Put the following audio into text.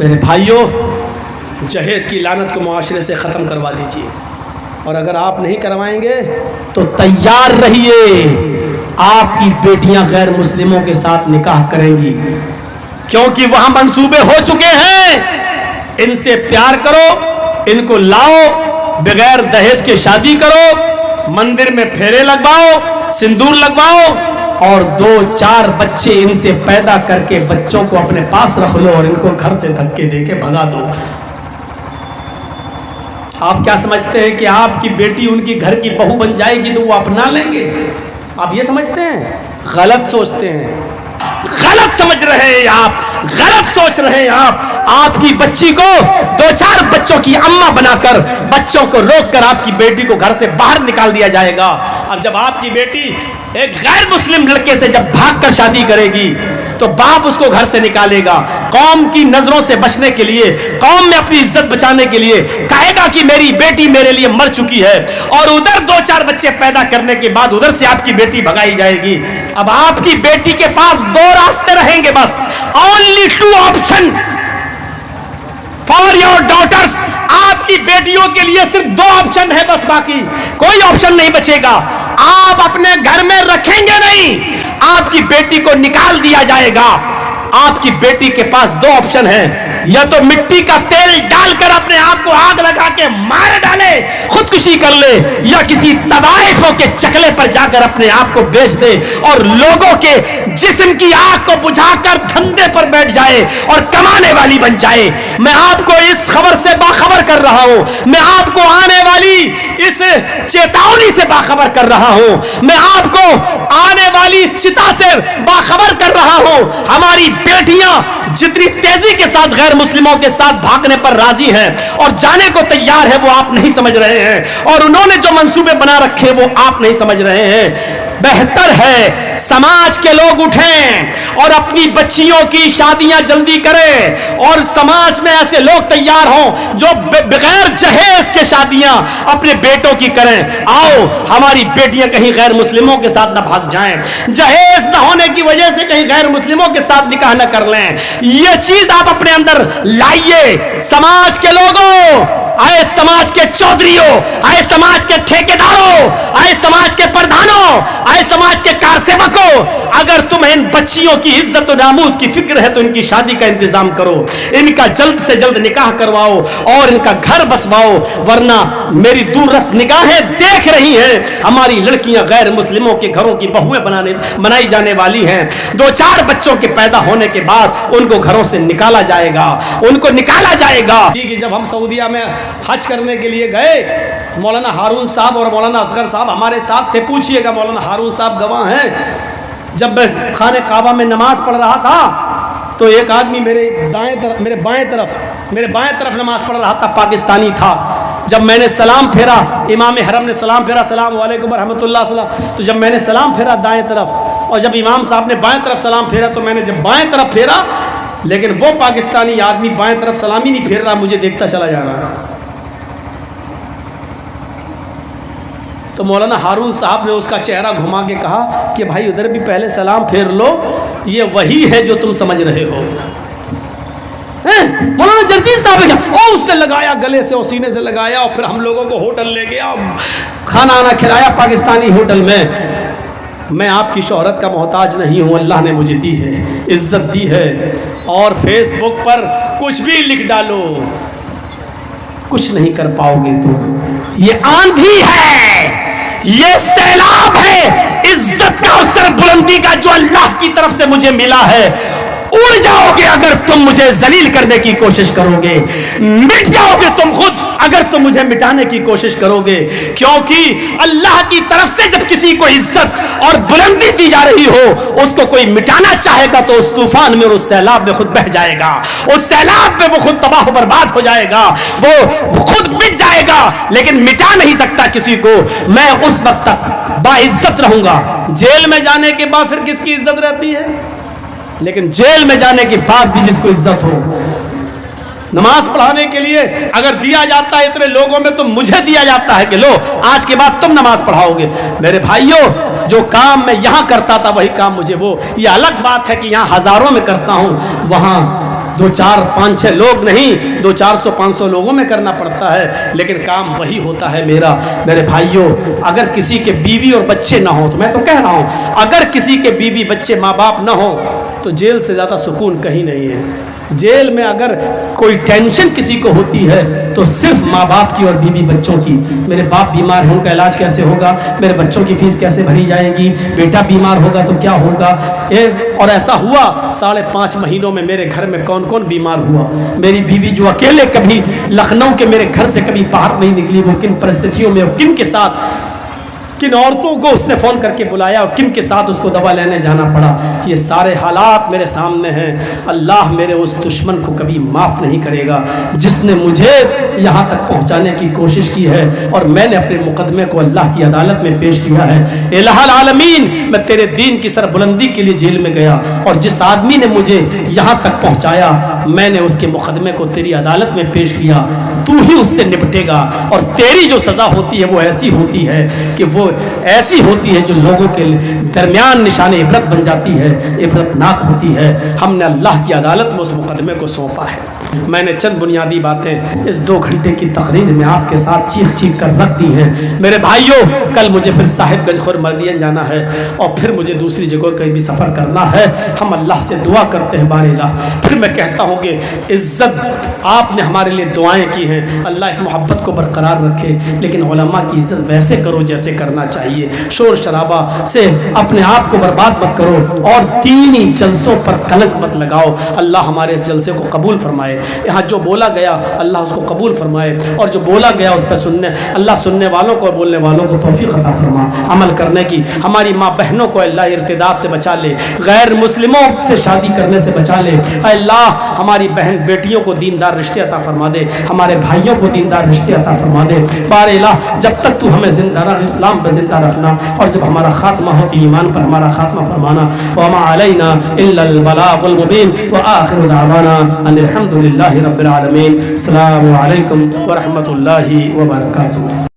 میرے بھائیوں، جہیز کی لعنت کو معاشرے سے ختم کروا دیجیے، اور اگر آپ نہیں کروائیں گے تو تیار رہیے، آپ کی بیٹیاں غیر مسلموں کے ساتھ نکاح کریں گی، کیونکہ وہاں منصوبے ہو چکے ہیں۔ ان سے پیار کرو، ان کو لاؤ، بغیر دہیج کے شادی کرو، مندر میں پھیرے لگواؤ، سندور لگواؤ، اور 2-4 بچے ان سے پیدا کر کے بچوں کو اپنے پاس رکھ لو اور ان کو گھر سے دھکے دے کے بھگا دو۔ آپ کیا سمجھتے ہیں کہ آپ کی بیٹی ان کی گھر کی بہو بن جائے گی تو وہ اپنا لیں گے؟ آپ یہ سمجھتے ہیں؟ غلط سوچتے ہیں، غلط سمجھ رہے ہیں آپ، غلط سوچ رہے ہیں آپ کی بچی کو 2-4 بچوں کی اماں بنا کر، بچوں کو روک کر آپ کی بیٹی کو گھر سے باہر نکال دیا جائے گا۔ اب جب آپ کی بیٹی ایک غیر مسلم لڑکے سے جب بھاگ کر شادی کرے گی تو باپ اس کو گھر سے نکالے گا، قوم کی نظروں سے بچنے کے لیے، قوم میں اپنی عزت بچانے کے لیے کہے گا کہ میری بیٹی میرے لیے مر چکی ہے، اور ادھر 2-4 بچے پیدا کرنے کے بعد ادھر سے آپ کی بیٹی بھگائی جائے گی۔ اب آپ کی بیٹی کے پاس 2 راستے رہیں گے، بس only 2 option for your daughters۔ آپ کی بیٹیوں کے لیے صرف 2 آپشن ہے، بس باقی کوئی آپشن نہیں بچے گا۔ آپ اپنے گھر میں رکھیں گے نہیں، آپ کی بیٹی کو نکال دیا جائے گا۔ آپ کی بیٹی کے پاس 2 آپشن ہیں، یا تو مٹی کا تیل ڈال کر اپنے آپ کو آگ لگا کے مار ڈالے، خودکشی کر لے، یا کسی طوائفوں کے چکلے پر جا کر اپنے آپ کو بیچ دے اور لوگوں کے جسم کی آگ کو بجھا کر دھندے پر بیٹھ جائے اور کمانے والی بن جائے۔ میں آپ کو اس خبر سے باخبر کر رہا ہوں، میں آپ کو آنے والی اس چیتاونی سے باخبر کر رہا ہوں، میں آپ کو آنے والی اس چتا سے باخبر کر رہا ہوں۔ ہماری بیٹیاں جتنی تیزی کے ساتھ غیر مسلموں کے ساتھ بھاگنے پر راضی ہیں اور جانے کو تیار ہے، وہ آپ نہیں سمجھ رہے ہیں، اور انہوں نے جو منصوبے بنا رکھے وہ آپ نہیں سمجھ رہے ہیں۔ بہتر ہے سماج کے لوگ اٹھیں اور اپنی بچیوں کی شادیاں جلدی کریں، اور سماج میں ایسے لوگ تیار ہوں جو بغیر جہیز کے شادیاں اپنے بیٹوں کی کریں۔ آؤ ہماری بیٹیاں کہیں غیر مسلموں کے ساتھ نہ بھاگ جائیں، جہیز نہ ہونے کی وجہ سے کہیں غیر مسلموں کے ساتھ نکاح نہ کر لیں۔ یہ چیز آپ اپنے اندر لائیے۔ سماج کے لوگوں، آئے سماج کے چودھریوں، آئے سماج کے ٹھیکیداروں، آئے سماج کے پردھانوں، آئے سماج کے کارسیوکوں، اگر تمہیں ان بچیوں کی عزت و ناموس کی فکر ہے تو ان کی شادی کا انتظام کرو، ان کا جلد سے جلد نکاح کرواؤ اور ان کا گھر بسواؤ، ورنہ میری دور رس نگاہیں دیکھ رہی ہیں ہماری لڑکیاں غیر مسلموں کے گھروں کی بہویں بنائی جانے والی ہیں۔ 2-4 بچوں کے پیدا ہونے کے بعد ان کو گھروں سے نکالا جائے گا، ان کو نکالا جائے گا۔ جب ہم سعودیہ میں حج کرنے کے لیے گئے، مولانا ہارون صاحب اور مولانا اصغر صاحب ہمارے ساتھ تھے، پوچھئے گا، مولانا ہارون صاحب گواہ ہیں۔ جب میں خانہ کعبہ میں نماز پڑھ رہا تھا تو ایک آدمی میرے بائیں طرف نماز پڑھ رہا تھا، پاکستانی تھا۔ جب میں نے سلام پھیرا، امام حرم نے سلام پھیرا، السلام علیکم ورحمۃ اللہ سلام، تو جب میں نے سلام پھیرا دائیں طرف، اور جب امام صاحب نے بائیں طرف سلام پھیرا تو میں نے جب بائیں طرف پھیرا، لیکن وہ پاکستانی آدمی بائیں طرف سلامی نہیں پھیر رہا، مجھے دیکھتا چلا جا رہا۔ تو مولانا ہارون صاحب نے اس کا چہرہ گھما کے کہا کہ بھائی ادھر بھی پہلے سلام پھیر لو، یہ وہی ہے جو تم سمجھ رہے ہو۔ مولانا جرجیز صاحب نے کہا، اس نے لگایا گلے سے اور سینے سے لگایا، اور پھر ہم لوگوں کو ہوٹل لے گیا، کھانا آنا کھلایا پاکستانی ہوٹل میں۔ میں آپ کی شہرت کا محتاج نہیں ہوں، اللہ نے مجھے دی ہے، عزت دی ہے، اور فیس بک پر کچھ بھی لکھ ڈالو، کچھ نہیں کر پاؤ گے تم۔ یہ آندھی ہے، یہ سیلاب ہے عزت کا اور سر بلندی کا جو اللہ کی طرف سے مجھے ملا ہے۔ اڑ جاؤ گے اگر تم مجھے ذلیل کرنے کی کوشش کرو گے، مٹ جاؤ گے تم خود اگر تم مجھے مٹانے کی کوشش کرو گے، کیونکہ اللہ کی طرف سے جب کسی کو عزت اور بلندی دی جا رہی ہو، اس کو کوئی مٹانا چاہے گا تو اس طوفان میں اور اس سیلاب میں خود بہہ جائے گا، اس سیلاب میں وہ خود تباہ و برباد ہو جائے گا، وہ خود مٹ جائے گا، لیکن مٹا نہیں سکتا کسی کو۔ میں اس وقت تک باعزت رہوں گا۔ جیل میں جانے کے بعد پھر کس کی عزت رہتی ہے؟ لیکن جیل میں جانے کے بعد بھی جس کو عزت ہو، نماز پڑھانے کے لیے اگر دیا جاتا ہے اتنے لوگوں میں تو مجھے دیا جاتا ہے کہ لو آج کے بعد تم نماز پڑھاؤ گے۔ میرے بھائیوں، جو کام میں یہاں کرتا تھا وہی کام مجھے یہ الگ بات ہے کہ یہاں ہزاروں میں کرتا ہوں، وہاں دو چار پانچ چھ لوگ نہیں، 200-400-500 لوگوں میں کرنا پڑتا ہے، لیکن کام وہی ہوتا ہے میرا۔ میرے بھائیوں، اگر کسی کے بیوی اور بچے نہ ہوں، تو میں تو کہہ رہا ہوں اگر کسی کے بیوی بچے ماں باپ نہ ہوں تو جیل سے زیادہ سکون کہیں نہیں ہے۔ جیل میں اگر کوئی ٹینشن کسی کو ہوتی ہے تو صرف ماں باپ کی اور بیوی بچوں کی۔ میرے باپ بیمار ہیں، ان کا علاج کیسے ہوگا؟ میرے بچوں کی فیس کیسے بھری جائے گی؟ بیٹا بیمار ہوگا تو کیا ہوگا؟ اور ایسا ہوا 5.5 مہینوں میں میرے گھر میں کون کون بیمار ہوا۔ میری بیوی جو اکیلے کبھی لکھنؤ کے میرے گھر سے کبھی باہر نہیں نکلی، وہ کن پرستتھیوں میں اور کن کے ساتھ، کن عورتوں کو اس نے فون کر کے بلایا اور کن کے ساتھ اس کو دوا لینے جانا پڑا، یہ سارے حالات میرے سامنے ہیں۔ اللہ میرے اس دشمن کو کبھی معاف نہیں کرے گا جس نے مجھے یہاں تک پہنچانے کی کوشش کی ہے، اور میں نے اپنے مقدمے کو اللہ کی عدالت میں پیش کیا ہے۔ الہ العالمین، میں تیرے دین کی سربلندی کے لیے جیل میں گیا، اور جس آدمی نے مجھے یہاں تک پہنچایا میں نے اس کے مقدمے کو تیری عدالت میں پیش کیا، تو ہی اس سے نپٹے گا، اور تیری جو سزا ہوتی ہے وہ ایسی ہوتی ہے کہ وہ ایسی ہوتی ہے جو لوگوں کے درمیان نشان عبرت بن جاتی ہے، عبرت ناک ہوتی ہے۔ ہم نے اللہ کی عدالت میں اس مقدمے کو سونپا ہے۔ میں نے چند بنیادی باتیں اس 2 گھنٹے کی تقریر میں آپ کے ساتھ چیخ چیخ کر رکھ دی ہیں۔ میرے بھائیوں، کل مجھے پھر صاحب گنج خرمردین جانا ہے، اور پھر مجھے دوسری جگہ کہیں بھی سفر کرنا ہے۔ ہم اللہ سے دعا کرتے ہیں بار الہ، پھر میں کہتا ہوں کہ عزت آپ نے ہمارے لیے دعائیں کی ہیں، اللہ اس محبت کو برقرار رکھے، لیکن علماء کی عزت ویسے کرو جیسے کرنا چاہیے۔ شور شرابہ سے اپنے آپ کو برباد مت کرو، اور دینی جلسوں پر کلنک مت لگاؤ۔ اللہ ہمارے اس جلسے کو قبول فرمائے، یہاں جو بولا گیا اللہ اس کو قبول فرمائے، اور جو بولا گیا اس پہ اللہ سننے والوں کو اور بولنے والوں کو توفیق عطا فرما عمل کرنے کی۔ ہماری ماں بہنوں کو اللہ ارتداد سے بچا لے، غیر مسلموں سے شادی کرنے سے بچا لے۔ اے اللہ ہماری بہن بیٹیوں کو دیندار رشتے عطا فرما دے، ہمارے بھائیوں کو دیندار رشتے عطا فرما دے۔ بار الہ جب تک تو ہمیں زندہ رکھ، اسلام پہ زندہ رکھنا، اور جب ہمارا خاتمہ ہو تو ایمان پر ہمارا خاتمہ فرمانا۔ وما علینا الا البلاغ المبین، وآخر دعوانا ان الحمد للہ رب العالمین۔ السلام علیکم ورحمۃ اللہ وبرکاتہ۔